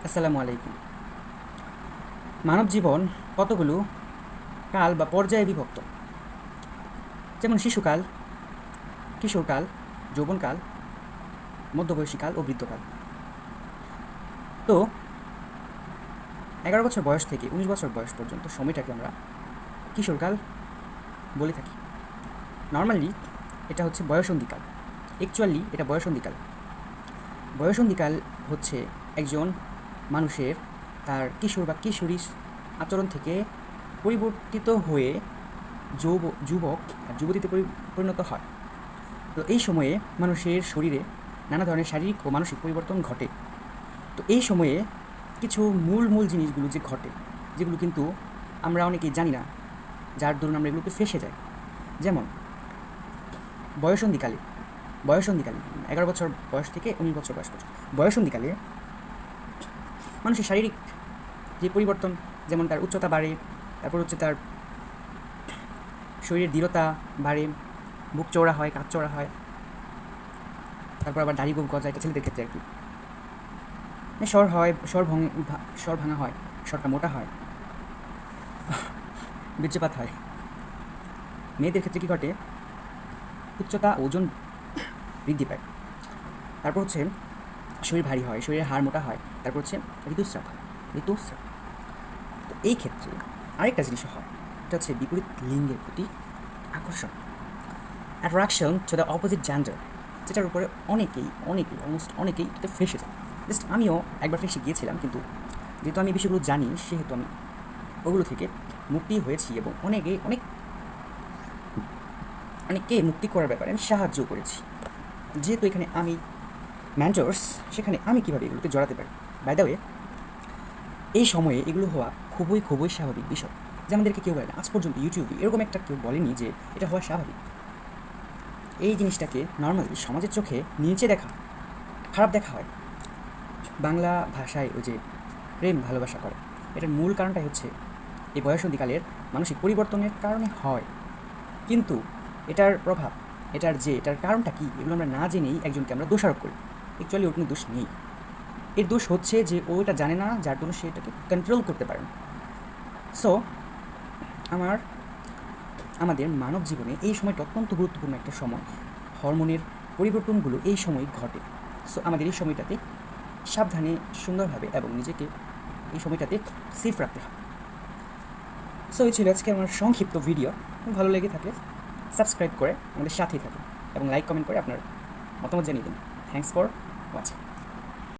আসসালামু আলাইকুম। মানব জীবন কতগুলো কাল বা পর্যায়ে বিভক্ত, যেমন শিশুকাল, কিশোরকাল, যৌবনকাল, মধ্যবয়সীকাল ও বৃদ্ধকাল। তো 11 বছর বয়স থেকে 19 বছর বয়স পর্যন্ত সময়টাকে আমরা কিশোরকাল বলে থাকি। নর্মালি এটা হচ্ছে বয়সন্ধিকাল, অ্যাকচুয়ালি এটা বয়সন্ধিকাল। বয়সন্ধিকাল হচ্ছে একজন মানুষের তার কিশোর বা কিশোরীর আচরণ থেকে পরিবর্তিত হয়ে যুবক আর যুবতীতে পরিণত হয়। তো এই সময়ে মানুষের শরীরে নানা ধরনের শারীরিক ও মানসিক পরিবর্তন ঘটে। তো এই সময়ে কিছু মূল জিনিসগুলো যে ঘটে, যেগুলো কিন্তু আমরা অনেকেই জানি না, যার দরুন আমরা এগুলোকে ফেঁসে যাই। যেমন বয়সন্ধিকালে বয়সন্ধিকালে 11 বছর বয়স থেকে 19 বছর বয়স পর্যন্ত বয়সন্ধিকালে মানুষের শারীরিক যে পরিবর্তন, যেমন তার উচ্চতা বাড়ে, তারপর হচ্ছে তার শরীরের দৃঢ়তা বাড়ে, বুক চওড়া হয়, কাঁধ চওড়া হয়, তারপর আবার দাড়ি গোঁফ গজায়, এটা ছেলেদের ক্ষেত্রে আর কি। স্বর হয়, স্বর ভাঙা হয়, স্বরটা মোটা হয়, বীর্যপাত হয়। মেয়েদের ক্ষেত্রে কী ঘটে? উচ্চতা, ওজন বৃদ্ধি পায়। তারপর হচ্ছে শরীর ভারী হয়, শরীরের হাড় মোটা হয়, তারপর হচ্ছে ঋতুস্রাব হয়। তো এই ক্ষেত্রে আরেকটা জিনিস হয়, এটা হচ্ছে বিপরীত লিঙ্গের প্রতি আকর্ষণ, attraction to the opposite gender, যেটার উপরে অলমোস্ট অনেকেই এটাতে ফেসে যায়। জাস্ট আমিও একবার ফেসে গিয়েছিলাম, কিন্তু যেহেতু আমি বিষয়গুলো জানি, সেহেতু আমি ওগুলো থেকে মুক্তি হয়েছি এবং অনেককে মুক্তি করার ব্যাপারে আমি সাহায্য করেছি। যেহেতু এখানে আমি মেন্টরস, সেখানে আমি কীভাবে এগুলোকে জড়াতে পারি। বাই দ্য ওয়ে, এই সময়ে এগুলো হওয়া খুবই স্বাভাবিক বিষয়, যে আমাদেরকে কেউ বলে না, আজ পর্যন্ত ইউটিউবে এরকম একটা কেউ বলেনি যে এটা হওয়া স্বাভাবিক। এই জিনিসটাকে নর্মালি সমাজের চোখে নিচে দেখা, খারাপ দেখা হয়। বাংলা ভাষায় ওই যে প্রেম ভালোবাসা করে, এটার মূল কারণটাই হচ্ছে এই বয়সন্ধিকালের মানসিক পরিবর্তনের কারণে হয়। কিন্তু এটার প্রভাব, এটার কারণটা কী, এগুলো আমরা না জেনেই একজনকে আমরা দোষারোপ করি। অ্যাকচুয়ালি ওর কোনো দোষ নেই। এর দোষ হচ্ছে যে ও এটা জানে না, যার জন্য সে এটাকে কন্ট্রোল করতে পারে না। সো আমাদের মানব জীবনে এই সময়টা অত্যন্ত গুরুত্বপূর্ণ একটা সময়। হরমোনের পরিবর্তনগুলো এই সময় ঘটে। সো আমাদের এই সময়টাতে সাবধানে, সুন্দরভাবে এবং নিজেকে এই সময়টাতে সেফ রাখতে হবে। সো এই ছিল আজকে আমার সংক্ষিপ্ত ভিডিও। ভালো লেগে থাকলে সাবস্ক্রাইব করে আমাদের সাথেই থাকুন এবং লাইক কমেন্ট করে আপনার মতামত জানিয়ে দিন। Thanks for watching.